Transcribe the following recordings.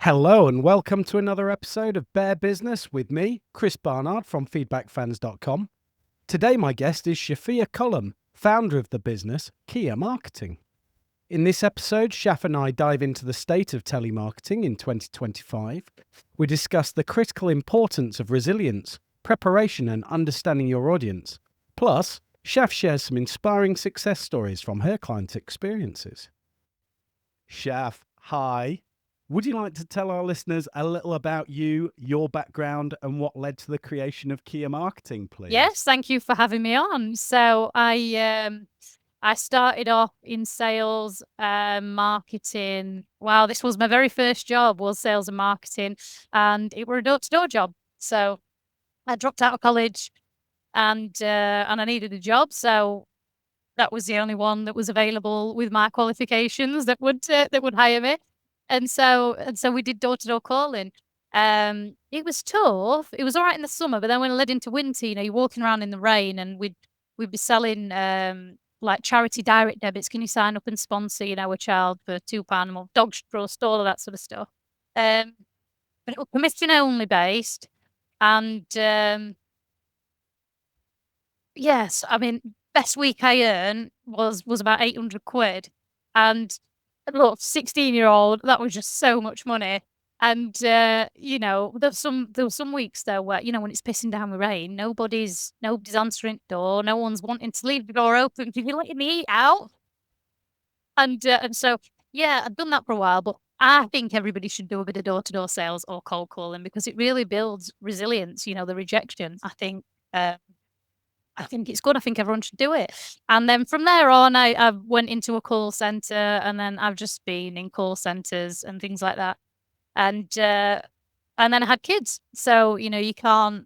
Hello and welcome to another episode of Bear Business with me, Chris Barnard from feedbackfans.com. Today my guest is Shafia Cullum, founder of the business Kia Marketing. In this episode, Shaf and I dive into the state of telemarketing in 2025. We discuss the critical importance of resilience, preparation and understanding your audience. Plus, Shaf shares some inspiring success stories from her client experiences. Shaf, hi. Would you like to tell our listeners a little about you, your background, and what led to the creation of Kia Marketing, please? Yes, thank you for having me on. So I started off in sales, marketing. Wow, this was my very first job, was sales and marketing, and it were a door-to-door job. So I dropped out of college, and I needed a job, so that was the only one that was available with my qualifications that would hire me. And so we did door-to-door calling. It was tough. It was all right in the summer, but then when it led into winter, you're walking around in the rain, and we'd be selling like charity direct debits. Can you sign up and sponsor, a child for £2 a month, dog trust, all of that sort of stuff. But it was commission only based, and yes, I mean, best week I earned was about 800 quid. And look, 16-year-old, that was just so much money. And there was some weeks though where, when it's pissing down with rain, nobody's answering the door, no one's wanting to leave the door open. Can you let me out? And so yeah, I've done that for a while, but I think everybody should do a bit of door-to-door sales or cold calling because it really builds resilience, the rejection. I think it's good. I think everyone should do it. And then from there on, I went into a call center, and then I've just been in call centers and things like that. And then I had kids. So, you can't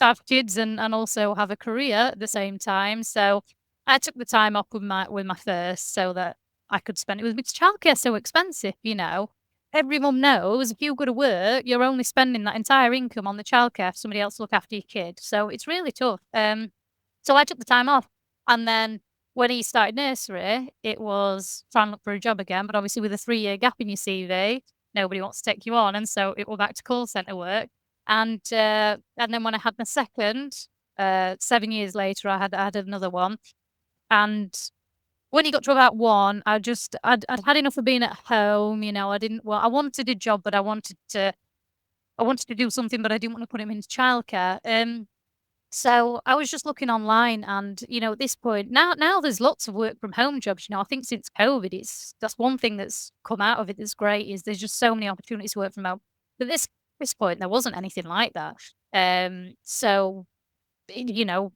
have kids and also have a career at the same time. So I took the time off with my first so that I could spend it with childcare so expensive, Every mum knows if you go to work, you're only spending that entire income on the childcare for somebody else to look after your kid. So it's really tough. So I took the time off. And then when he started nursery, it was trying to look for a job again. But obviously with a 3-year gap in your CV, nobody wants to take you on. And so it went back to call center work. And then when I had my second, 7 years later, I had another one. And when he got to about 1, I'd had enough of being at home. I wanted a job, but I wanted to do something, but I didn't want to put him into childcare. So I was just looking online, and at this point now there's lots of work from home jobs. I think since COVID, that's one thing that's come out of it that's great is there's just so many opportunities to work from home. But this point there wasn't anything like that. So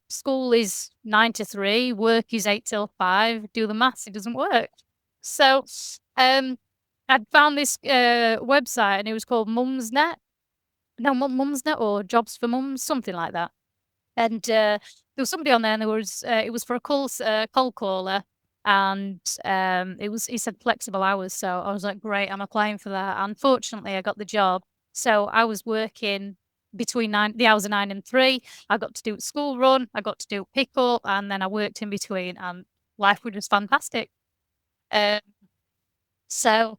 school is 9 to 3, work is 8 till 5. Do the maths, it doesn't work. So I'd found this website, and it was called Mumsnet. No, Mumsnet or Jobs for Mums, something like that. And there was somebody on there, and it was for a cold caller, and he said flexible hours. So I was like, great, I'm applying for that. Unfortunately, I got the job. So I was working between the hours of 9 and 3. I got to do school run, I got to do pick up, and then I worked in between, and life was just fantastic. So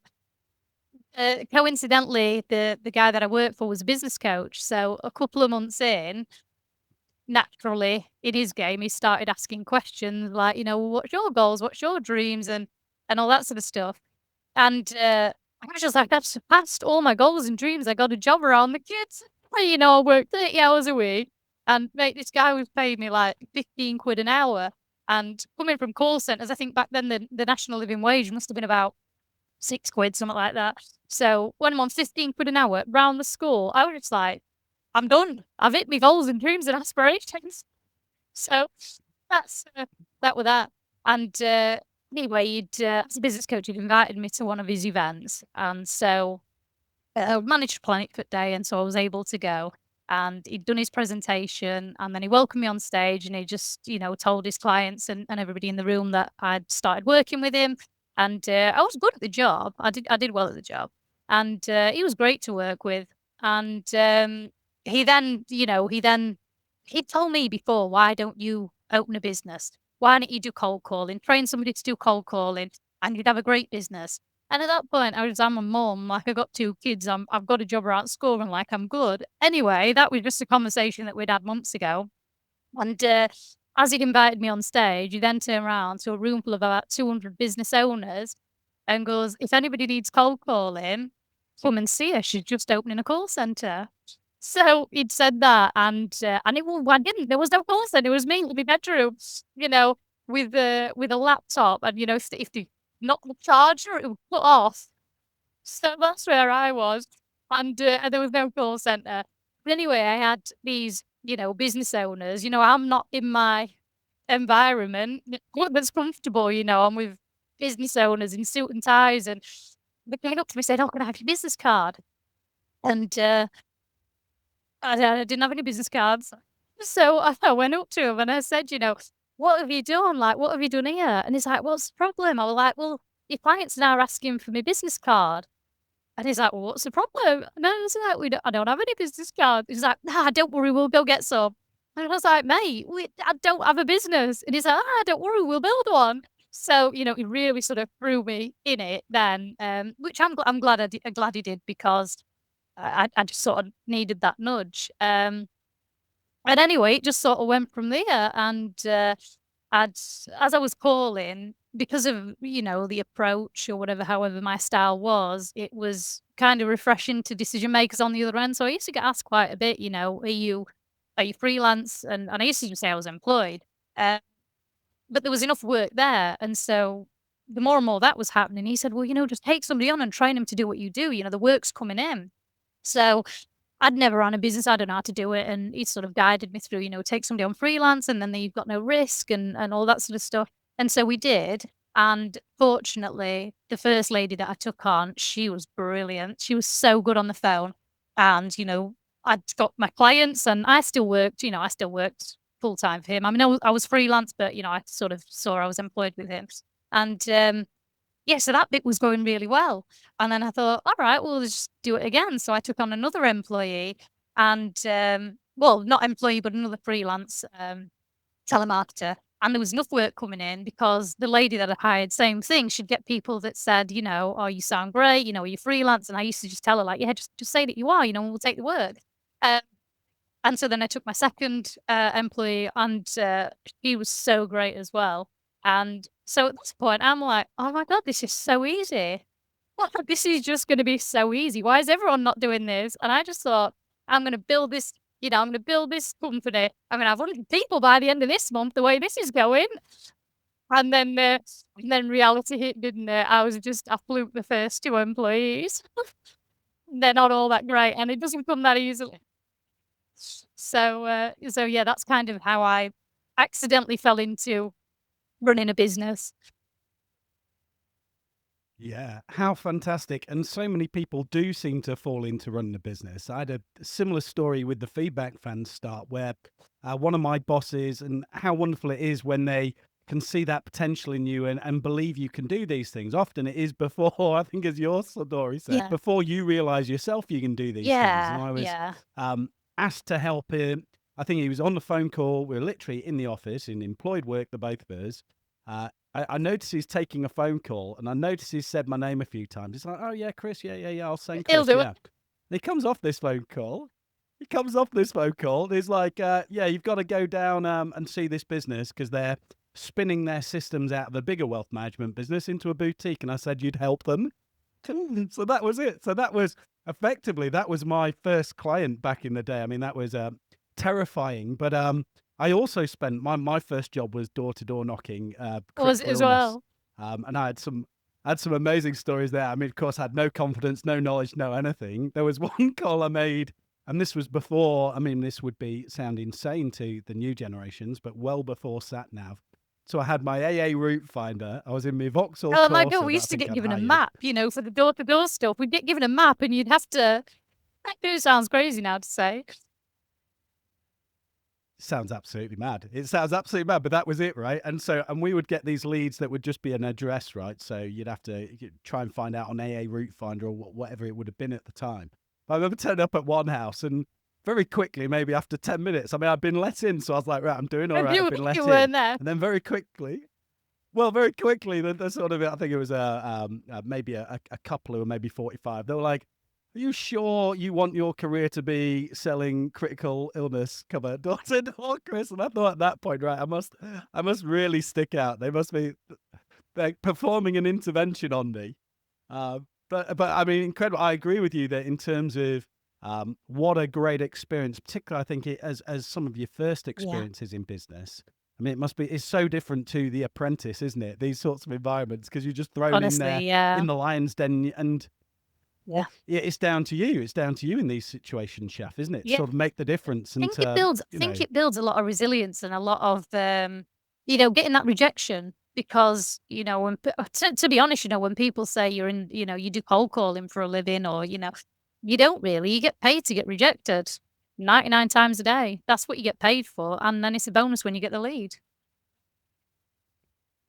coincidentally, the guy that I worked for was a business coach. So a couple of months in, naturally, in his game, he started asking questions like, what's your goals? What's your dreams? And all that sort of stuff. And I was just like, I've surpassed all my goals and dreams. I got a job around the kids. I worked 30 hours a week. And mate, this guy was paying me like 15 quid an hour. And coming from call centers, I think back then the national living wage must have been about 6 quid, something like that. So when I'm on 15 quid an hour round the school, I was just like, I'm done. I've hit my goals and dreams and aspirations. So that's that with that. And anyway, as a business coach, he'd invited me to one of his events, and so I managed to plan it for the day, and so I was able to go. And he'd done his presentation, and then he welcomed me on stage, and he just, told his clients and everybody in the room that I'd started working with him, and I was good at the job. I did well at the job, and he was great to work with. And he told me before, why don't you open a business? Why don't you do cold calling? Train somebody to do cold calling, and you'd have a great business. And at that point, I'm a mum, like I got 2 kids, I've got a job around school and like I'm good. Anyway, that was just a conversation that we'd had months ago. And as he'd invited me on stage, he then turned around to a room full of about 200 business owners and goes, "If anybody needs cold calling, come and see her. She's just opening a call center." So he'd said that, and it well, I didn't. There was no call center. It was me in my bedroom, you know, with a laptop, and if they knock the charger, it would cut off. So that's where I was, and there was no call center. But anyway, I had these, business owners. I'm not in my environment that's comfortable. I'm with business owners in suit and ties, and they came up to me and said, "Oh, can I have your business card?" And I didn't have any business cards. So I went up to him and I said, "What have you done? Like, what have you done here?" And he's like, "What's the problem?" I was like, "Well, your clients now are asking for my business card." And he's like, "Well, what's the problem?" And I was like, I don't have any business cards." He's like, "Nah, don't worry, we'll go get some." And I was like, "Mate, I don't have a business." And he's like, "Ah, don't worry, we'll build one." So, he really sort of threw me in it then, which I'm glad I'm glad he did, because I just sort of needed that nudge. And anyway, it just sort of went from there. And as I was calling, because of, the approach or whatever, however my style was, it was kind of refreshing to decision makers on the other end. So I used to get asked quite a bit, are you freelance? And I used to just say I was employed. Uh, but there was enough work there. And so the more and more that was happening, he said, "Well, just take somebody on and train them to do what you do. The work's coming in." So I'd never run a business. I don't know how to do it. And he sort of guided me through, take somebody on freelance, and then you've got no risk and all that sort of stuff. And so we did. And fortunately, the first lady that I took on, she was brilliant. She was so good on the phone. And, I'd got my clients, and I still worked full time for him. I mean, I was freelance, but, I sort of saw I was employed with him. And yeah, so that bit was going really well. And then I thought, all right, well, let's just do it again. So I took on another employee, and, well, not employee, but another freelance telemarketer. And there was enough work coming in, because the lady that I hired, same thing. She'd get people that said, "Oh, you sound great. Are you freelance?" And I used to just tell her, like, "Yeah, just say that you are, and we'll take the work." Um, and so then I took my second employee, and he was so great as well. And so at this point, I'm like, "Oh my God, this is so easy. What? This is just going to be so easy. Why is everyone not doing this?" And I just thought, I'm going to build this, I'm going to build this company. I'm going to have 100 people by the end of this month, the way this is going. And then reality hit, didn't it? I fluked the first 2 employees. They're not all that great, and it doesn't come that easily. So yeah, that's kind of how I accidentally fell into running a business. Yeah, how fantastic. And so many people do seem to fall into running a business. I had a similar story with the Feedback Fans start, where one of my bosses, and how wonderful it is when they can see that potential in you and believe you can do these things. Often it is before, I think, as your story said, Yeah. before you realize yourself you can do these things. And Yeah, I was yeah. asked to help him. I think he was on the phone call. We were literally in the office in employed work, the both of us. I noticed he's taking a phone call, and I noticed he's said my name a few times. He's like, "Oh yeah, Chris, yeah, I'll send He'll Chris, do yeah." it. And he comes off this phone call. And he's like, "Yeah, you've got to go down and see this business, because they're spinning their systems out of a bigger wealth management business into a boutique." And I said, "You'd help them." So that was it. So that was effectively, that was my first client back in the day. I mean, that was terrifying. But I also spent my first job was door-to-door knocking, Was it critical as illness, well? and I had some amazing stories there. I mean, of course, I had no confidence, no knowledge, no anything. There was one call I made, and this was before. I mean, this would sound insane to the new generations, but well before sat nav. So I had my AA route finder. I was in my Vauxhall Oh my God, Corsa we that I used to think get I'd given a hired. map, for the door-to-door stuff. We'd get given a map, and you'd have to. That do sounds crazy now to say. Sounds absolutely mad. It sounds absolutely mad, but that was it, right? And we would get these leads that would just be an address, right? So you'd have to try and find out on AA Route Finder or whatever it would have been at the time. But I remember turning up at one house, and very quickly, maybe after 10 minutes, I mean, I'd been let in, so I was like, right, I'm doing all And right. you I've been let you in. weren't there. And then very quickly, Well, very quickly, the sort of, I think it was maybe a couple who were maybe 45. They were like, "Are you sure you want your career to be selling critical illness cover door to door, Chris?" And I thought at that point, right, I must really stick out. They must be like performing an intervention on me. But I mean, incredible. I agree with you that in terms of what a great experience, particularly I think as some of your first Yeah. experiences in business. I mean, it's so different to The Apprentice, isn't it? These sorts of environments because you're just thrown in there Honestly, yeah. in the lion's den, and Yeah. yeah, it's down to you. It's down to you in these situations, chef, isn't it? To Yeah. sort of make the difference and Think it to, builds I think it builds a lot of resilience and a lot of, getting that rejection because, when to be honest, when people say you're in you do cold calling for a living or, you don't really. You get paid to get rejected 99 times a day. That's what you get paid for, and then it's a bonus when you get the lead.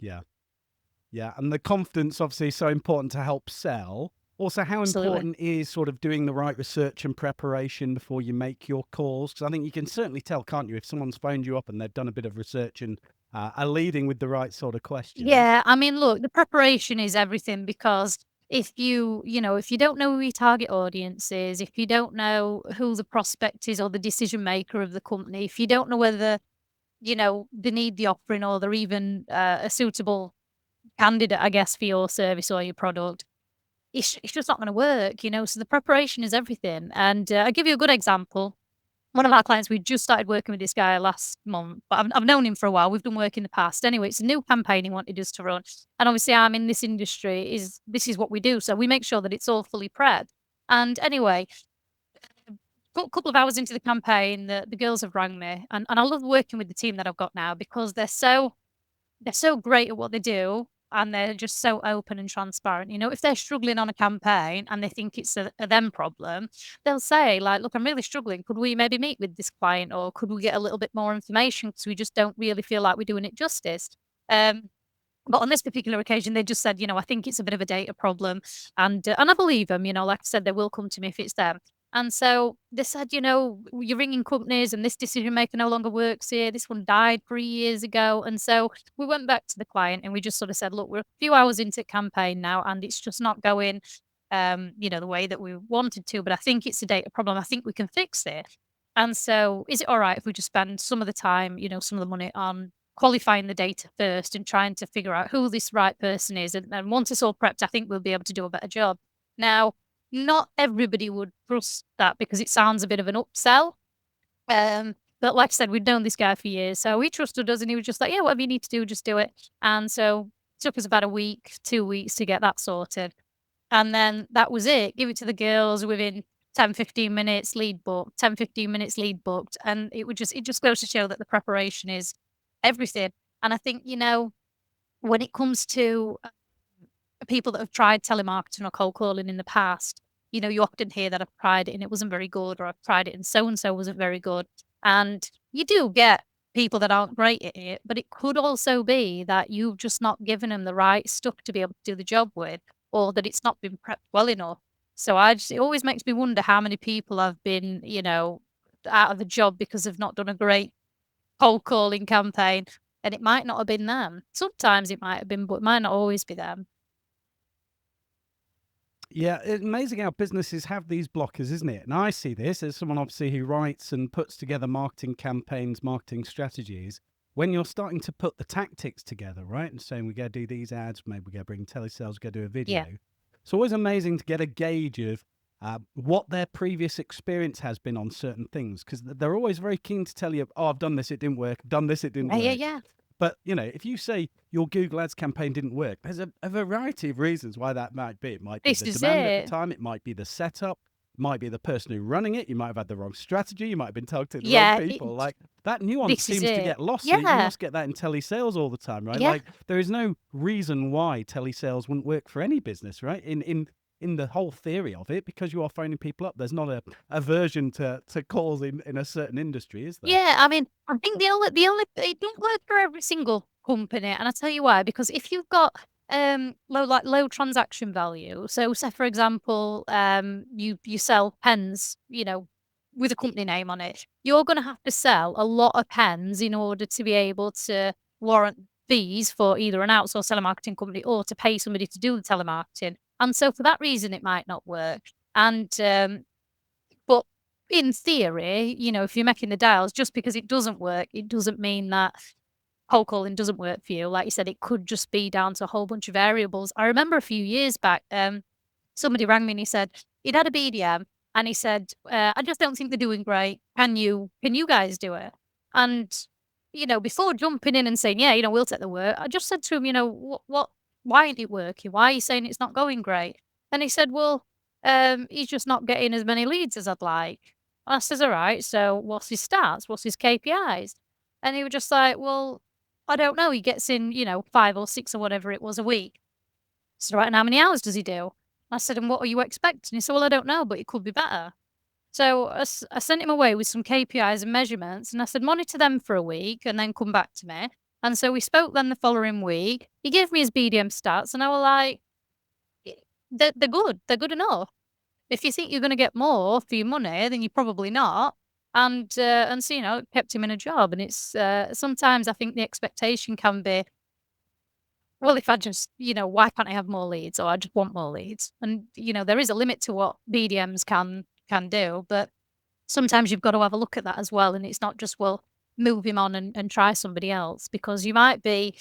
yeah. Yeah, and the confidence obviously is so important to help sell. Also, how Absolutely. important is sort of doing the right research and preparation before you make your calls? Because I think you can certainly tell, can't you, if someone's phoned you up and they've done a bit of research and are leading with the right sort of questions. Yeah, I mean, look, the preparation is everything because if you don't know who your target audience is, if you don't know who the prospect is or the decision maker of the company, if you don't know whether, they need the offering or they're even a suitable candidate, I guess, for your service or your product, it's just not going to work. So the preparation is everything. And I'll give you a good example. One of our clients, we just started working with this guy last month, but I've known him for a while. We've done work in the past. Anyway, it's a new campaign he wanted us to run. And obviously I'm in this industry, this is what we do. So we make sure that it's all fully prepped. And anyway, got a couple of hours into the campaign, the girls have rang me and I love working with the team that I've got now because they're so great at what they do, and they're just so open and transparent. If they're struggling on a campaign and they think it's a them problem, they'll say, like, "Look, I'm really struggling. Could we maybe meet with this client, or could we get a little bit more information because we just don't really feel like we're doing it justice." Um, but on this particular occasion, they just said, "I think it's a bit of a data problem," and I believe them. Like I said, they will come to me if it's them. And so they said, "You're ringing companies, and this decision maker no longer works here. This one died 3 years ago." And so we went back to the client and we just sort of said, "Look, we're a few hours into campaign now, and it's just not going, the way that we wanted to. But I think it's a data problem. I think we can fix it. And so, is it all right if we just spend some of the time, some of the money on qualifying the data first and trying to figure out who this right person is? And once it's all prepped, I think we'll be able to do a better job." Now, not everybody would trust that because it sounds a bit of an upsell. But like I said, we'd known this guy for years, so he trusted us and he was just like, "Yeah, whatever you need to do, just do it." And so it took us about a week, 2 weeks to get that sorted. And then that was it. Give it to the girls within 10, 15 minutes, lead booked, 10, 15 minutes, lead booked. And it just goes to show that the preparation is everything. And I think, when it comes to people that have tried telemarketing or cold calling in the past, you often hear that I've tried it and it wasn't very good, or I've tried it and so wasn't very good. And you do get people that aren't great at it, but it could also be that you've just not given them the right stuff to be able to do the job with, or that it's not been prepped well enough. So it always makes me wonder how many people have been, out of the job because they've not done a great cold calling campaign. And it might not have been them. Sometimes it might have been, but it might not always be them. Yeah, it's amazing how businesses have these blockers, isn't it? And I see this as someone obviously who writes and puts together marketing campaigns, marketing strategies. When you're starting to put the tactics together, right, and saying we got to do these ads, maybe we got to bring telesales, we got to do a Yeah. video. It's always amazing to get a gauge of what their previous experience has been on certain things, because they're always very keen to tell you, "Oh, I've done this, it didn't work. Done this, it didn't Yeah, yeah, work." yeah. But, if you say your Google Ads campaign didn't work, there's a variety of reasons why that might be. It might be This the is demand at the it. time, it might be the setup, it might be the person who's running it, you might have had the wrong strategy, you might have been targeting the wrong Yeah, people. Like, that nuance this is seems to it. get lost. So you Yeah, must get that in telesales all the time, right? yeah. Like, there is no reason why telesales wouldn't work for any business, right? In the whole theory of it, because you are phoning people up. There's not a aversion to calls in a certain industry, is there? Yeah, I mean, I think the only it don't work for every single company, and I'll tell you why. Because if you've got low transaction value, so say for example, you sell pens, with a company name on it, you're gonna have to sell a lot of pens in order to be able to warrant fees for either an outsourced telemarketing company or to pay somebody to do the telemarketing. And so for that reason, it might not work. And, but in theory, if you're making the dials, just because it doesn't work, it doesn't mean that cold calling doesn't work for you. Like you said, it could just be down to a whole bunch of variables. I remember a few years back, somebody rang me and he said he'd had a BDM and he said, I just don't think they're doing great. Can you guys do it? And, before jumping in and saying, yeah, we'll take the work, I just said to him, why ain't it working? Why are you saying it's not going great? And he said, well, he's just not getting as many leads as I'd like. I says, all right, so what's his stats? What's his KPIs? And he was just like, well, I don't know. He gets in, 5 or 6 or whatever it was a week. So, right, and how many hours does he do? I said, and what are you expecting? He said, well, I don't know, but it could be better. So I sent him away with some KPIs and measurements, and I said, monitor them for a week and then come back to me. And so we spoke then the following week. He gave me his BDM stats, and I was like, they're good. They're good enough. If you think you're going to get more for your money, then you're probably not. And so, it kept him in a job. And it's sometimes I think the expectation can be, well, if I just, why can't I have more leads? Or I just want more leads. And, there is a limit to what BDMs can do. But sometimes you've got to have a look at that as well. And it's not just, well, move him on and try somebody else, because you might be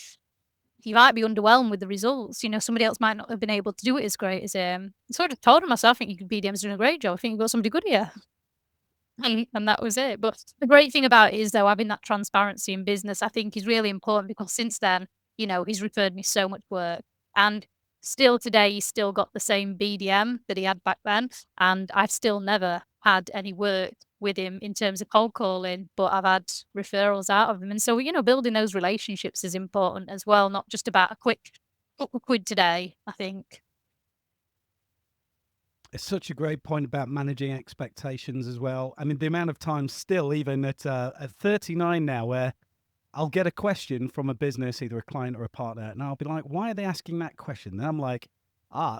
underwhelmed with the results. Somebody else might not have been able to do it as great as him. I sort of told him myself, I think you BDM's doing a great job. I think you've got somebody good here. And that was it. But the great thing about it is, though, having that transparency in business, I think is really important, because since then, he's referred me so much work. And still today, he's still got the same BDM that he had back then. And I've still never had any work with him in terms of cold calling, but I've had referrals out of him. And so, building those relationships is important as well, not just about a quick couple of quid today, I think. It's such a great point about managing expectations as well. I mean, the amount of times still, even at 39 now, where I'll get a question from a business, either a client or a partner, and I'll be like, why are they asking that question? And I'm like,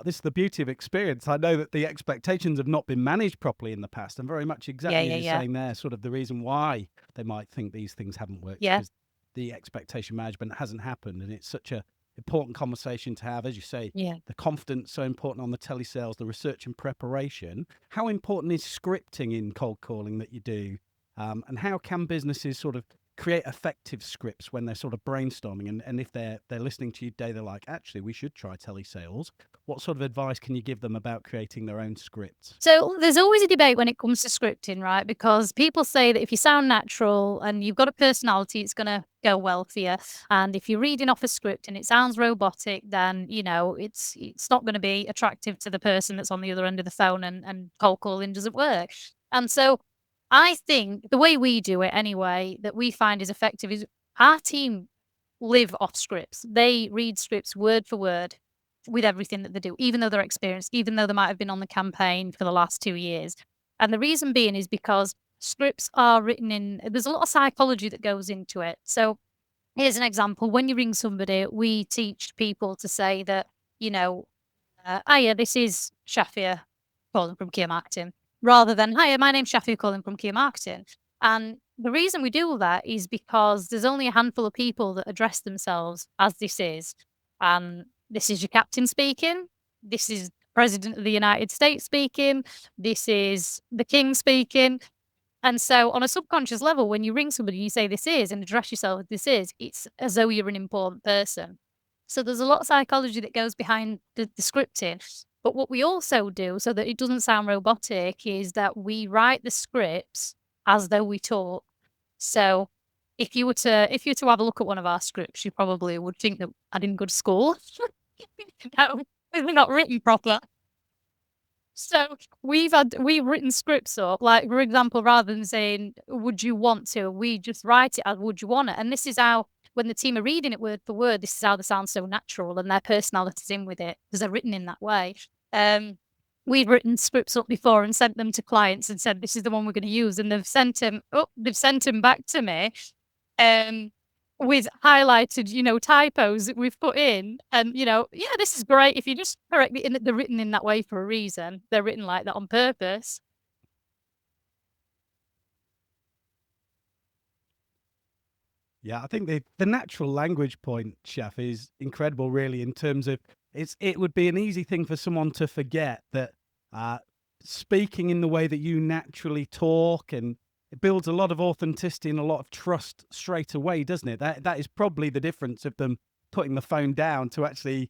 this is the beauty of experience. I know that the expectations have not been managed properly in the past, and very much exactly as you're saying there, sort of the reason why they might think these things haven't worked, because the expectation management hasn't happened. And it's such a important conversation to have, as you say. The confidence so important on the telesales, the research and preparation. How important is scripting in cold calling that you do, and how can businesses sort of create effective scripts when they're sort of brainstorming, and if they're listening to you today, they're like, actually, we should try telesales. What sort of advice can you give them about creating their own scripts? So there's always a debate when it comes to scripting, right? Because people say that if you sound natural and you've got a personality, it's going to go well for you. And if you're reading off a script and it sounds robotic, then, it's not going to be attractive to the person that's on the other end of the phone, and cold calling doesn't work. And so I think the way we do it anyway, that we find is effective, is our team live off scripts. They read scripts word for word with everything that they do, even though they're experienced, even though they might have been on the campaign for the last 2 years. And the reason being is because scripts are written there's a lot of psychology that goes into it. So here's an example. When you ring somebody, we teach people to say that, hiya, this is Shafia calling from Kia Marketing, rather than, hiya, my name's Shafia calling from Kia Marketing. And the reason we do that is because there's only a handful of people that address themselves as this is. This is your captain speaking. This is President of the United States speaking. This is the King speaking. And so on a subconscious level, when you ring somebody, you say this is, and address yourself as this is, it's as though you're an important person. So there's a lot of psychology that goes behind the scripting. But what we also do, so that it doesn't sound robotic, is that we write the scripts as though we talk. So if you were to have a look at one of our scripts, you probably would think that I didn't go to school. No, they're not written proper. So we've written scripts up, like, for example, rather than saying, would you want to, we just write it as, would you want it? And this is how, when the team are reading it word for word, this is how they sound so natural, and their personality's in with it, because they're written in that way. We've written scripts up before and sent them to clients and said, this is the one we're going to use. And they've sent them back to me, with highlighted, typos that we've put in. And, this is great. If you just correct it, they're written in that way for a reason. They're written like that on purpose. Yeah, I think the natural language point, Chef, is incredible, really, in terms of it would be an easy thing for someone to forget that uh, speaking in the way that you naturally talk, and it builds a lot of authenticity and a lot of trust straight away, doesn't it? That is probably the difference of them putting the phone down to actually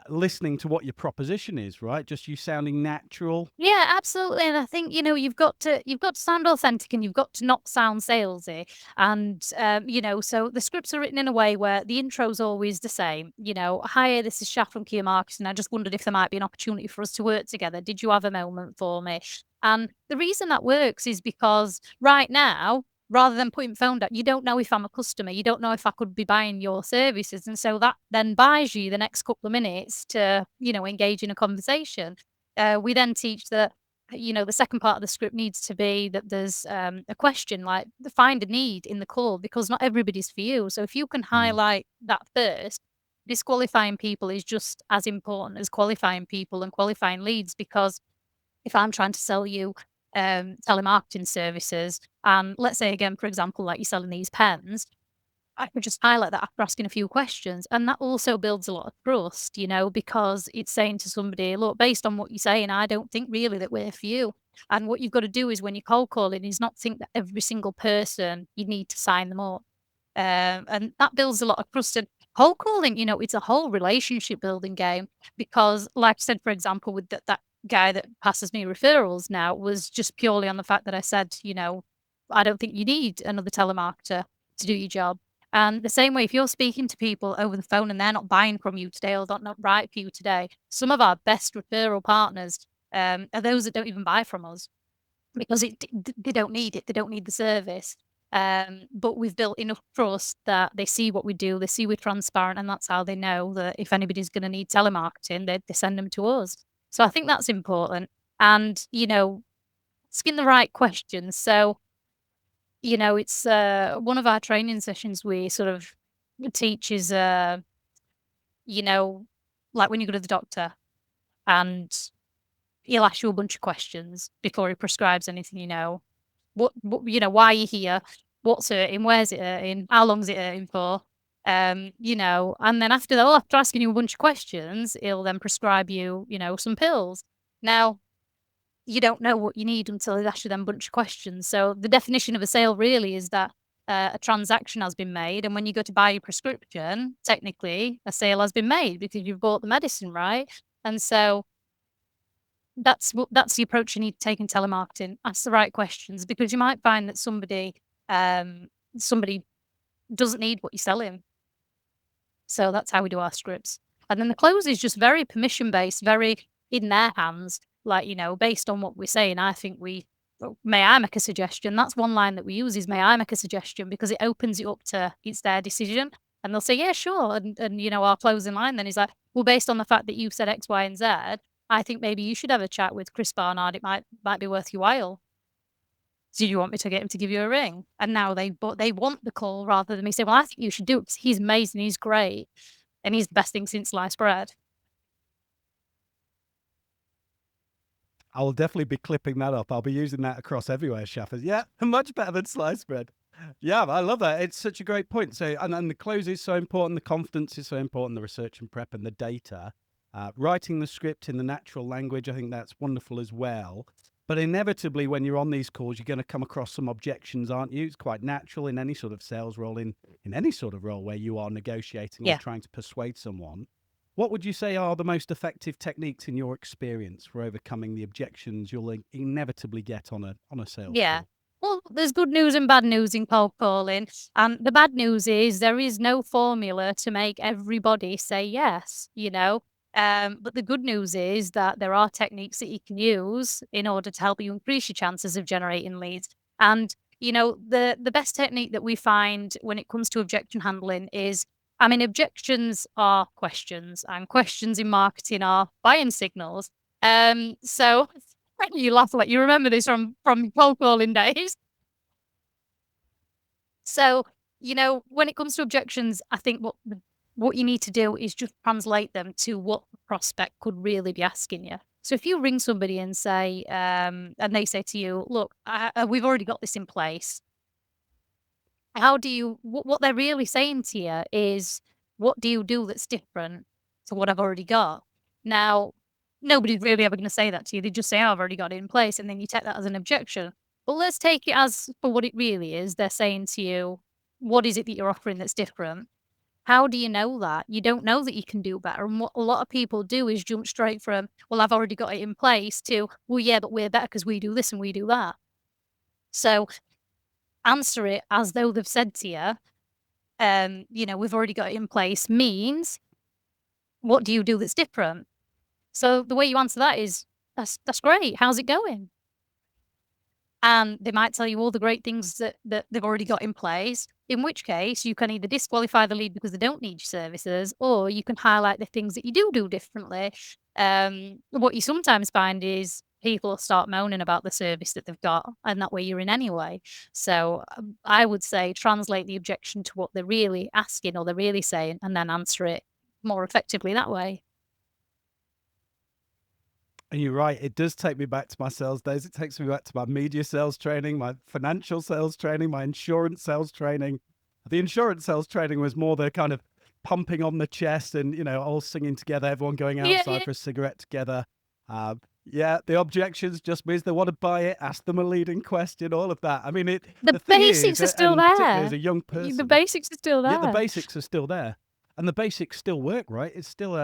listening to what your proposition is, right? Just you sounding natural. Yeah, absolutely. And I think, you've got to sound authentic and you've got to not sound salesy. And so the scripts are written in a way where the intro's always the same. Hi, this is Shaf from Kia Marketing. I just wondered if there might be an opportunity for us to work together. Did you have a moment for me? And the reason that works is because right now, rather than putting the phone down, you don't know if I'm a customer. You don't know if I could be buying your services. And so that then buys you the next couple of minutes to, engage in a conversation. We then teach that, the second part of the script needs to be that there's a question, like find a need in the call because not everybody's for you. So if you can Mm. highlight that first, disqualifying people is just as important as qualifying people and qualifying leads. Because if I'm trying to sell you telemarketing services, and let's say again, for example, like you're selling these pens, I could just highlight that after asking a few questions. And that also builds a lot of trust, because it's saying to somebody, look, based on what you're saying, I don't think really that we're for you. And what you've got to do is when you're cold calling is not think that every single person you need to sign them up. And that builds a lot of trust. And cold calling, it's a whole relationship building game because, like I said, for example, with that guy that passes me referrals now was just purely on the fact that I said, I don't think you need another telemarketer to do your job. And the same way, if you're speaking to people over the phone and they're not buying from you today or they're not right for you today, some of our best referral partners are those that don't even buy from us because they don't need it. They don't need the service. But we've built enough trust that they see what we do, they see we're transparent, and that's how they know that if anybody's going to need telemarketing, they send them to us. So I think that's important. And, asking the right questions. So, it's one of our training sessions we sort of teach is, you know, like when you go to the doctor and he'll ask you a bunch of questions before he prescribes anything, why are you here? What's hurting? Where's it hurting? How long's it hurting for? And then after that, after asking you a bunch of questions, he'll then prescribe you, some pills. Now, you don't know what you need until he's asked you them bunch of questions. So the definition of a sale really is that a transaction has been made, and when you go to buy your prescription, technically a sale has been made because you've bought the medicine, right? And so that's the approach you need to take in telemarketing. Ask the right questions because you might find that somebody doesn't need what you're selling. So that's how we do our scripts. And then the close is just very permission based, very in their hands. Like, based on what we're saying, I think may I make a suggestion? That's one line that we use is may I make a suggestion because it opens it up to it's their decision. And they'll say, yeah, sure. And our closing line then is like, well, based on the fact that you've said X, Y, and Z, I think maybe you should have a chat with Chris Barnard. It might be worth your while. Do you want me to get him to give you a ring? And now they want the call rather than me saying, well, I think you should do it because he's amazing, he's great, and he's the best thing since sliced bread. I will definitely be clipping that up. I'll be using that across everywhere, Shaffers. Yeah, much better than sliced bread. Yeah, I love that. It's such a great point. So, and the close is so important. The confidence is so important. The research and prep and the data. Writing the script in the natural language, I think that's wonderful as well. But inevitably, when you're on these calls, you're going to come across some objections, aren't you? It's quite natural in any sort of sales role, in any sort of role where you are negotiating or Yeah. trying to persuade someone. What would you say are the most effective techniques in your experience for overcoming the objections you'll inevitably get on a sales Yeah. call? Well, there's good news and bad news in cold calling. And the bad news is there is no formula to make everybody say yes. But the good news is that there are techniques that you can use in order to help you increase your chances of generating leads. And, the best technique that we find when it comes to objection handling is, I mean, objections are questions, and questions in marketing are buying signals. So you laugh like you remember this from cold calling days. So, when it comes to objections, I think what you need to do is just translate them to what the prospect could really be asking you. So if you ring somebody and say, and they say to you, look, we've already got this in place. how do you, what they're really saying to you is, what do you do that's different to what I've already got? Now, nobody's really ever going to say that to you. They just say, oh, I've already got it in place. And then you take that as an objection. But let's take it as for what it really is. They're saying to you, what is it that you're offering that's different? How do you know that? You don't know that you can do better. And what a lot of people do is jump straight from, well, I've already got it in place, to, well, yeah, but we're better because we do this and we do that. So answer it as though they've said to you, we've already got it in place, means, what do you do that's different? So the way you answer that is, that's great. How's it going? And they might tell you all the great things that they've already got in place, in which case you can either disqualify the lead because they don't need your services, or you can highlight the things that you do differently. What you sometimes find is people start moaning about the service that they've got, and that way you're in anyway. So I would say translate the objection to what they're really asking or they're really saying, and then answer it more effectively that way. And you're right, it does take me back to my sales days. It takes me back to my media sales training, my financial sales training, my insurance sales training. The insurance sales training was more the kind of pumping on the chest and, all singing together, everyone going outside for a cigarette together. The objections just means they want to buy it, ask them a leading question, all of that. I mean, the basics are still there. Particularly as a young person, the basics are still there. Yeah, the basics are still there. And the basics still work, right? It's still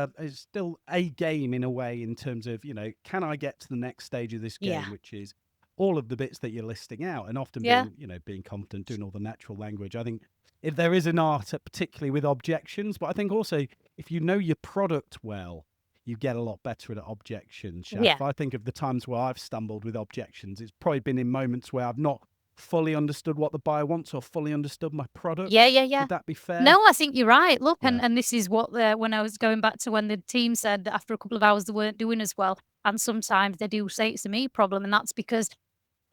a game in a way, in terms of, can I get to the next stage of this game, which is all of the bits that you're listing out, and often being confident, doing all the natural language. I think if there is an art, particularly with objections, but I think also if you know your product well, you get a lot better at objections. Shaf. I think of the times where I've stumbled with objections, it's probably been in moments where I've not fully understood what the buyer wants or fully understood my product. Would that be fair? No, I think you're right. Look, and this is what when I was going back to when the team said that after a couple of hours they weren't doing as well. And sometimes they do say it's a me problem, and that's because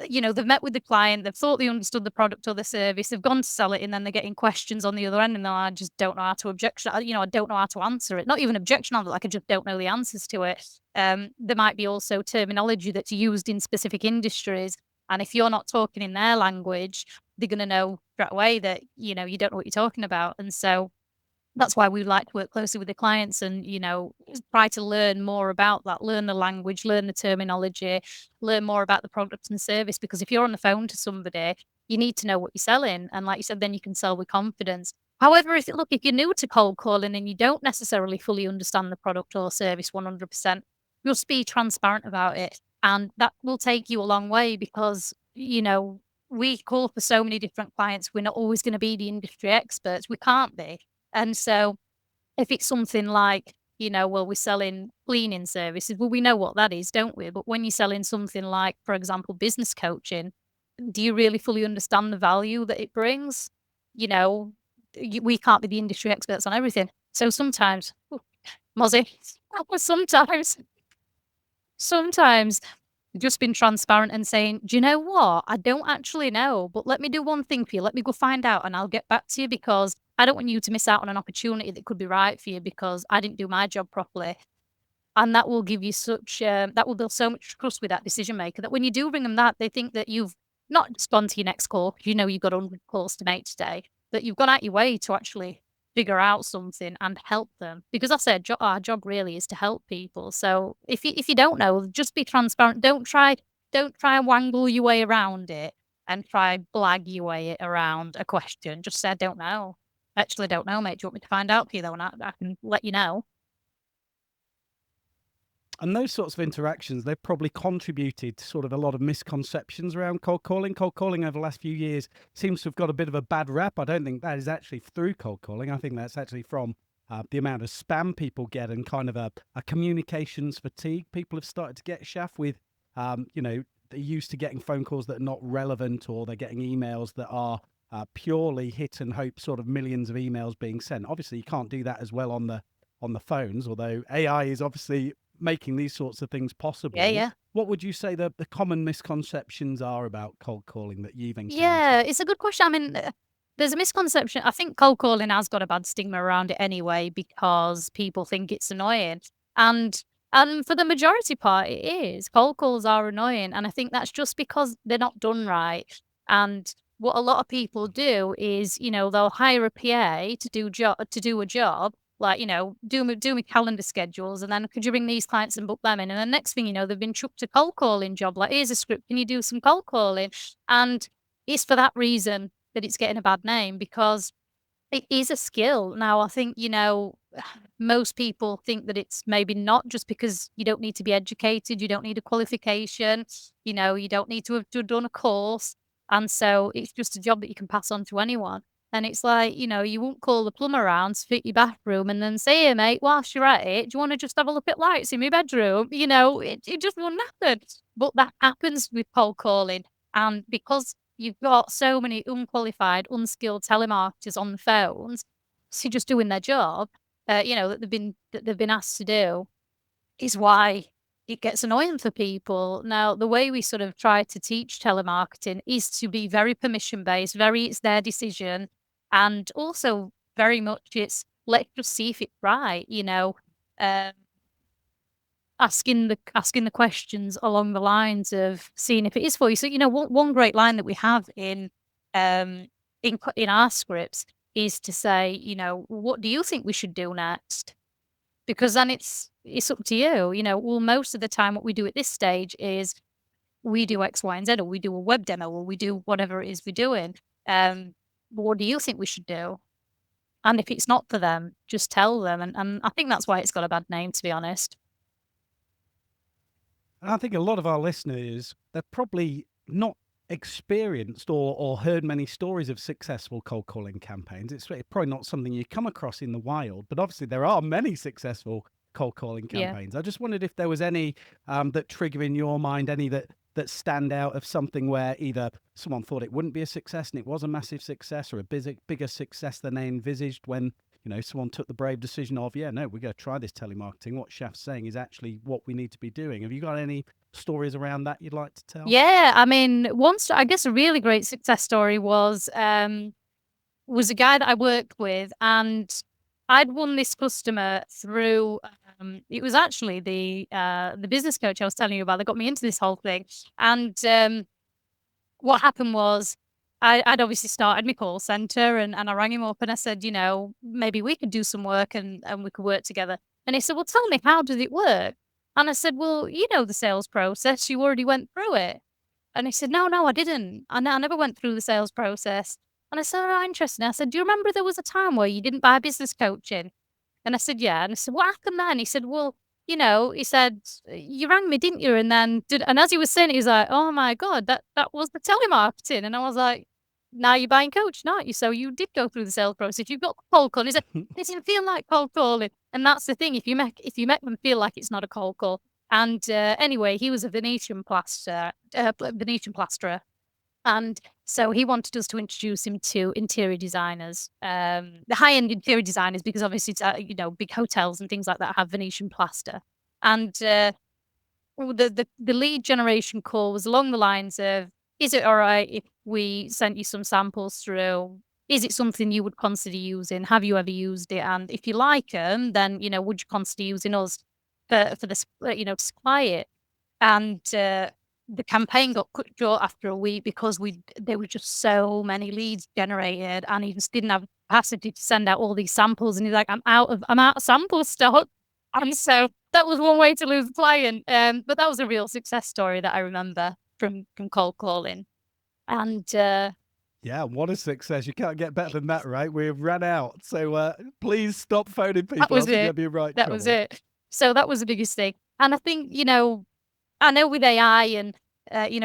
they've met with the client, they've thought they understood the product or the service, they've gone to sell it, and then they're getting questions on the other end, and I just don't know how to object. I don't know how to answer it. Not even objection on it, like I just don't know the answers to it. There might be also terminology that's used in specific industries, and if you're not talking in their language, they're going to know straight away that you don't know what you're talking about. And so that's why we like to work closely with the clients and, try to learn more about that, learn the language, learn the terminology, learn more about the product and service. Because if you're on the phone to somebody, you need to know what you're selling. And like you said, then you can sell with confidence. However, if you're new to cold calling and you don't necessarily fully understand the product or service 100%, just be transparent about it. And that will take you a long way because, we call for so many different clients. We're not always going to be the industry experts. We can't be. And so if it's something like, we're selling cleaning services, well, we know what that is, don't we? But when you're selling something like, for example, business coaching, do you really fully understand the value that it brings? We can't be the industry experts on everything. So sometimes, Mozzie, sometimes just being transparent and saying, do you know what? I don't actually know, but let me do one thing for you. Let me go find out and I'll get back to you, because I don't want you to miss out on an opportunity that could be right for you because I didn't do my job properly. And that will give you that will build so much trust with that decision maker that when you do bring them that, they think that you've not just gone to your next call, because you've got 100 calls to make today, that you've gone out your way to actually figure out something and help them. Because I said our job really is to help people. So if you don't know, just be transparent. Don't try and wangle your way around it and try blag your way around a question. Just say, I don't know. Actually, don't know, mate. Do you want me to find out for you though? And I can let you know. And those sorts of interactions, they've probably contributed to sort of a lot of misconceptions around cold calling. Cold calling over the last few years seems to have got a bit of a bad rap. I don't think that is actually through cold calling. I think that's actually from the amount of spam people get and kind of a communications fatigue people have started to get, Shaf, with, they're used to getting phone calls that are not relevant, or they're getting emails that are purely hit and hope, sort of millions of emails being sent. Obviously, you can't do that as well on the phones, although AI is obviously making these sorts of things possible. What would you say the common misconceptions are about cold calling that you've encountered? Yeah, it's a good question. I mean, there's a misconception. I think cold calling has got a bad stigma around it anyway, because people think it's annoying. And for the majority part, it is. Cold calls are annoying. And I think that's just because they're not done right. And what a lot of people do is, they'll hire a PA to do a job, like, do my calendar schedules, and then could you bring these clients and book them in? And the next thing you know, they've been chucked a cold calling job. Like, here's a script, can you do some cold calling? And it's for that reason that it's getting a bad name, because it is a skill. Now, I think, most people think that it's maybe not, just because you don't need to be educated, you don't need a qualification, you don't need to have done a course. And so it's just a job that you can pass on to anyone. And it's like, you won't call the plumber around to fit your bathroom and then say, hey, mate, whilst you're at it, do you want to just have a look at lights in my bedroom? It just won't happen. But that happens with cold calling. And because you've got so many unqualified, unskilled telemarketers on the phones, so just doing their job, that they've been asked to do, is why it gets annoying for people. Now, the way we sort of try to teach telemarketing is to be very permission based, it's their decision, and also very much it's let's just see if it's right. Um, asking the questions along the lines of seeing if it is for you. So, one great line that we have in our scripts is to say, what do you think we should do next? Because then it's up to you. Well, most of the time what we do at this stage is we do X, Y, and Z, or we do a web demo, or we do whatever it is we're doing. But what do you think we should do? And if it's not for them, just tell them. And I think that's why it's got a bad name, to be honest. And I think a lot of our listeners, they're probably not experienced or heard many stories of successful cold calling campaigns. It's probably not something you come across in the wild, but obviously there are many successful cold calling campaigns. I just wondered if there was any that trigger in your mind, any that stand out of something where either someone thought it wouldn't be a success and it was a massive success, or a bigger success than they envisaged when someone took the brave decision of, we're going to try this telemarketing. What Shaf's saying is actually what we need to be doing. Have you got any stories around that you'd like to tell? Yeah, I mean, I guess a really great success story was a guy that I worked with, and I'd won this customer through. It was actually the business coach I was telling you about that got me into this whole thing. And what happened was, I'd obviously started my call center, and I rang him up and I said, maybe we could do some work and we could work together. And he said, well, tell me, how does it work? And I said, well, the sales process, you already went through it. And he said, no, I didn't. I never went through the sales process. And I said, oh, interesting. I said, do you remember there was a time where you didn't buy business coaching? And I said, yeah. And I said, what happened then? He said, well, he said, you rang me, didn't you? And then and as he was saying it, he was like, oh my God, that was the telemarketing. And I was like, now you're buying coaching, aren't you? So you did go through the sales process. You've got cold calling. He said, it doesn't feel like cold calling. And that's the thing. If you make them feel like it's not a cold call. And anyway, he was a Venetian plasterer. And so he wanted us to introduce him to interior designers, the high-end interior designers, because obviously, big hotels and things like that have Venetian plaster. And the lead generation call was along the lines of, is it all right if we sent you some samples through? Is it something you would consider using? Have you ever used it? And if you like them, then, would you consider using us for this, to supply it? And the campaign got cut short after a week because there were just so many leads generated, and he just didn't have capacity to send out all these samples. And he's like, I'm out of sample stock. And so that was one way to lose a client. But that was a real success story that I remember from cold calling. And yeah, what a success. You can't get better than that, right? We've run out. So please stop phoning people. That was it. You'll be right. That was it. So that was the biggest thing. And I think, I know with AI and,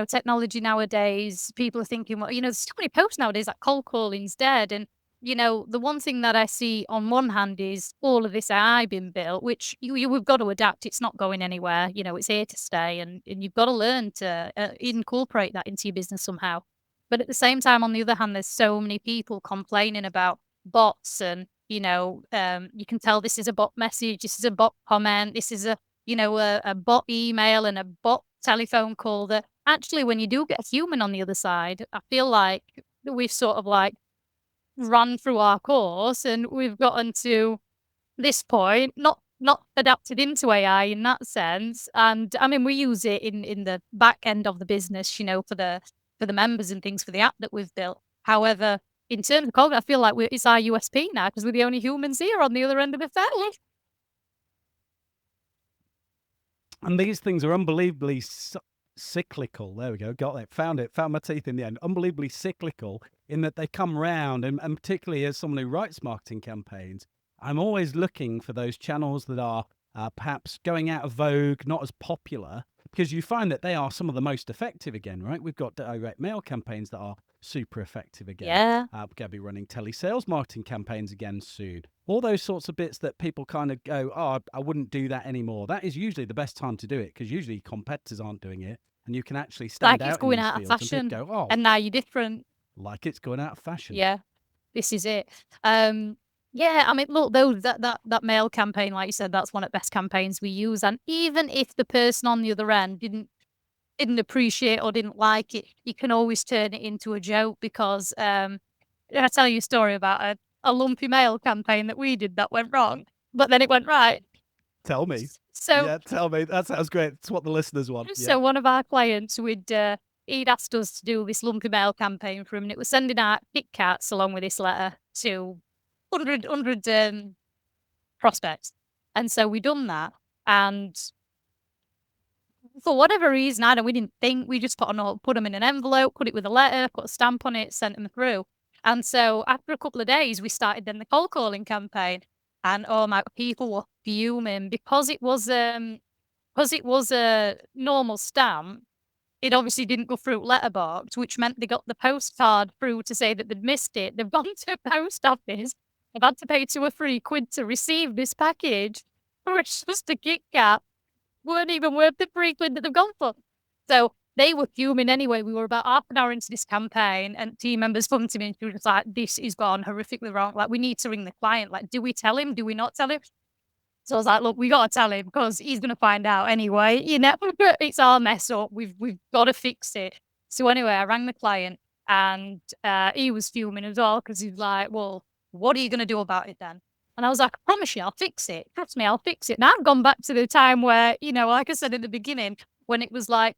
technology nowadays, people are thinking, well, there's so many posts nowadays that cold calling's dead. And, the one thing that I see on one hand is all of this AI being built, which we've got to adapt. It's not going anywhere. It's here to stay. And you've got to learn to incorporate that into your business somehow. But at the same time, on the other hand, there's so many people complaining about bots, and, you can tell this is a bot message, this is a bot comment, this is a bot email and a bot telephone call, that actually when you do get a human on the other side, I feel like we've sort of like run through our course and we've gotten to this point, not adapted into AI in that sense. And I mean, we use it in the back end of the business, for the members and things, for the app that we've built. However, in terms of COVID, I feel like it's our USP now because we're the only humans here on the other end of the phone. And these things are unbelievably cyclical. There we go. Got it. Found it. Found my teeth in the end. Unbelievably cyclical in that they come round. And particularly as someone who writes marketing campaigns, I'm always looking for those channels that are perhaps going out of vogue, not as popular, because you find that they are some of the most effective again, right? We've got direct mail campaigns that are super effective again. Yeah. We're going to be running telesales marketing campaigns again soon. All those sorts of bits that people kind of go, oh, I wouldn't do that anymore. That is usually the best time to do it because usually competitors aren't doing it and you can actually stand out it's going in these out of fields fashion. and people go, oh, and now you're different. Like it's going out of fashion. Yeah, this is it. Yeah, I mean, look, that mail campaign, like you said, that's one of the best campaigns we use. And even if the person on the other end didn't appreciate or didn't like it, you can always turn it into a joke because I tell you a story about a lumpy mail campaign that we did that went wrong, but then it went right. Tell me. So yeah, tell me. That sounds great. It's what the listeners want. So one of our clients he'd asked us to do this lumpy mail campaign for him, and it was sending out Kit Kats along with this letter to 100 prospects. And so we done that, and for whatever reason, we didn't think, we just put them in an envelope, put it with a letter, put a stamp on it, sent them through. And so after a couple of days, we started then the cold calling campaign, and oh my, people were fuming because it was a normal stamp. It obviously didn't go through letterbox, which meant they got the postcard through to say that they'd missed it. They've gone to a post office. They've had to pay £2 or £3 to receive this package, which is just a Kit Kat. Weren't even worth the £3 that they've gone for. So they were fuming anyway. We were about half an hour into this campaign, and team members come to me and she was just like, this is gone horrifically wrong. Like, we need to ring the client. Like, do we tell him? Do we not tell him? So I was like, look, we got to tell him because he's going to find out anyway. You know, it's our mess up. We've got to fix it. So anyway, I rang the client and he was fuming as well because he's like, well, what are you going to do about it then? And I was like, I promise you, I'll fix it. Trust me, I'll fix it. Now I've gone back to the time where, you know, like I said at the beginning, when it was like,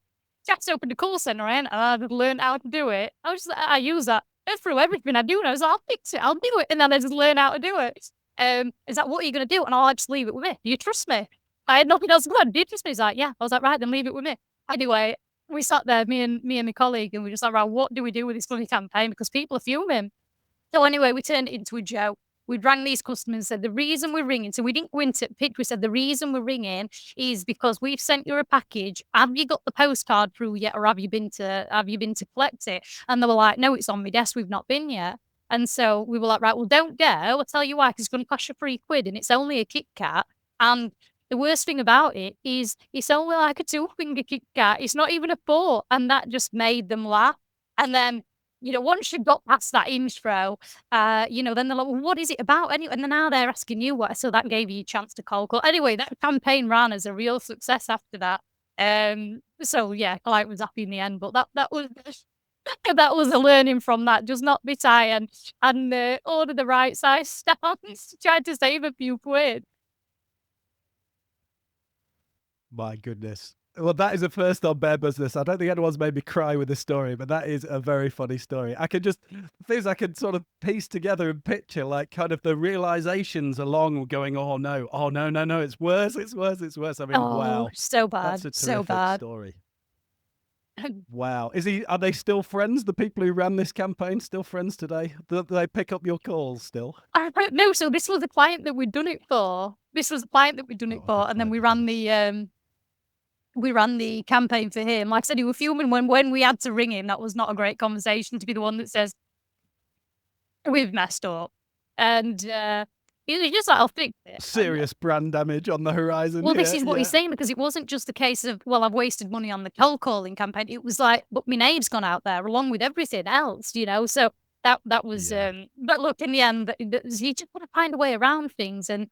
just opened a call center and I'd learned how to do it. I use that through everything I do. And I was like, I'll fix it. I'll do it. And then I just learn how to do it. Is that what are you going to do? And I'll just leave it with me. Do you trust me? I had nothing else to do. Do you trust me? He's like, yeah. I was like, right, then leave it with me. Anyway, we sat there, me and my colleague, and we just like, right, what do we do with this funny campaign? Because people are fuming. So anyway, we turned it into a joke. We rang these customers and said, the reason we're ringing, so we didn't go into pitch, we said, the reason we're ringing is because we've sent you a package. Have you got the postcard through yet, or have you been to collect it? And they were like, no, it's on my desk. We've not been yet. And so we were like, right, well, don't go. I'll tell you why, because it's going to cost you £3 and it's only a Kit Kat. And the worst thing about it is it's only like a 2-finger Kit Kat. It's not even a 4. And that just made them laugh. And then, you know, once you got past that intro, you know, then they're like, well, what is it about? Anyway, and then now they're asking you what. So that gave you a chance to cold call. Anyway, that campaign ran as a real success after that. So yeah, client was happy in the end, but that was that was a learning from that. Just not be tired and order the right size stamps. Tried to save a few quid. My goodness. Well, that is a first on Bear Business. I don't think anyone's made me cry with this story, but that is a very funny story. I can sort of piece together and picture like kind of the realizations along going, oh no, it's worse. I mean, wow. So bad. That's a terrific story. Wow. Are they still friends? The people who ran this campaign still friends today? Do they pick up your calls still? No. So this was the client that we'd done it for. And then we ran the campaign for him. Like I said, he was fuming when we had to ring him. That was not a great conversation to be the one that says we've messed up. And he's just like, I'll fix it. Serious brand damage on the horizon. Well, this is what he's saying, because it wasn't just a case of, well, I've wasted money on the cold calling campaign. It was like, but my name's gone out there along with everything else, you know. So that was, but look, in the end, you just got to find a way around things, and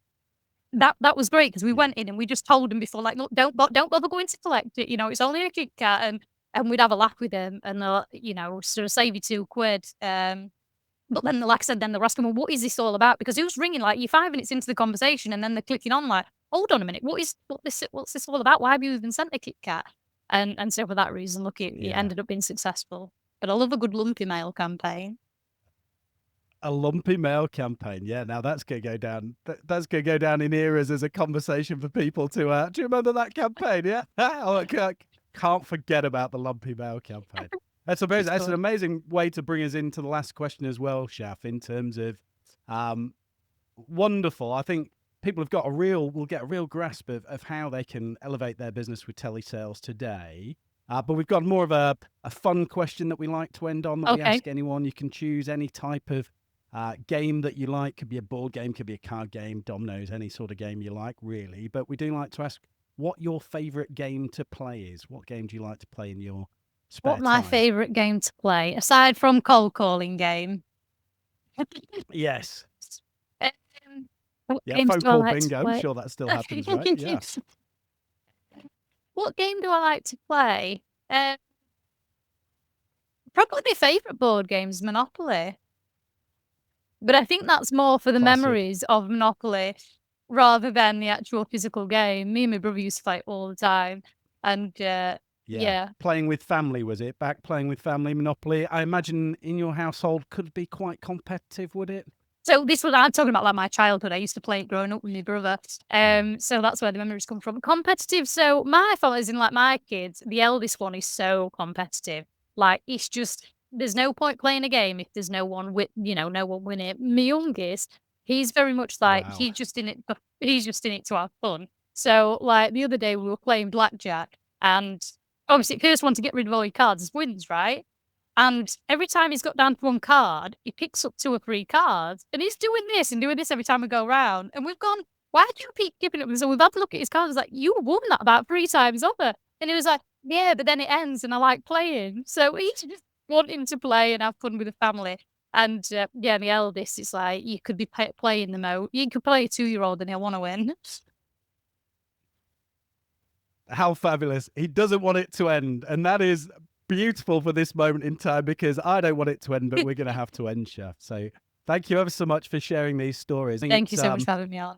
that was great because we went in and we just told him before, like, look, don't bother going to collect it. You know, it's only a Kit Kat, and we'd have a laugh with him, and you know, sort of save you £2. But then, like I said, then they're asking, well, what is this all about? Because he was ringing like you're 5 minutes into the conversation, and then they're clicking on like, hold on a minute, what's this all about? Why have you even sent a Kit Kat? And so for that reason, look, it ended up being successful. But I love a good lumpy mail campaign. A lumpy mail campaign. Yeah, now that's going to go down. That's going to go down in eras as a conversation for people to. Do you remember that campaign? Yeah. Oh, can't forget about the lumpy mail campaign. That's amazing. That's an amazing way to bring us into the last question as well, Shaf, in terms of wonderful. I think people have got will get a real grasp of how they can elevate their business with telesales today. But we've got more of a fun question that we like to end on that we ask anyone. You can choose any type of game that you like. Could be a board game, could be a card game, dominoes, any sort of game you like, really. But we do like to ask what your favorite game to play is. What game do you like to play in your spare time? What my favorite game to play, aside from cold calling game? Yes. What Yeah, games phone do I call like bingo. to play? I'm sure that still happens, right? Yeah. What game do I like to play? Probably my favourite board game is Monopoly. But I think that's more for the Classic. memories of Monopoly rather than the actual physical game. Me and my brother used to play all the time. And yeah. Playing with family, was it? Back playing with family, Monopoly. I imagine in your household could be quite competitive, would it? So I'm talking about like my childhood. I used to play it growing up with my brother. So that's where the memories come from. Competitive. So my family, as in like my kids, the eldest one is so competitive. Like it's just, there's no point playing a game if there's no one no one winning. My youngest, he's very much like, he's just in it to have fun. So like the other day we were playing blackjack, and obviously the first one to get rid of all your cards wins, right? And every time he's got down to one card, he picks up 2 or 3 cards, and he's doing this and doing this every time we go round. And we've gone, why do you keep giving up? So we've had to look at his cards. Like, you won that about 3 times over. And he was like, yeah, but then it ends and I like playing. So he's just wanting to play and have fun with the family. And yeah, the eldest, it's like, you could be playing the mode. You could play a 2-year-old and he'll want to win. How fabulous. He doesn't want it to end. And that is beautiful for this moment in time, because I don't want it to end, but we're going to have to end, Shaf. So thank you ever so much for sharing these stories. Thank you so much for having me on.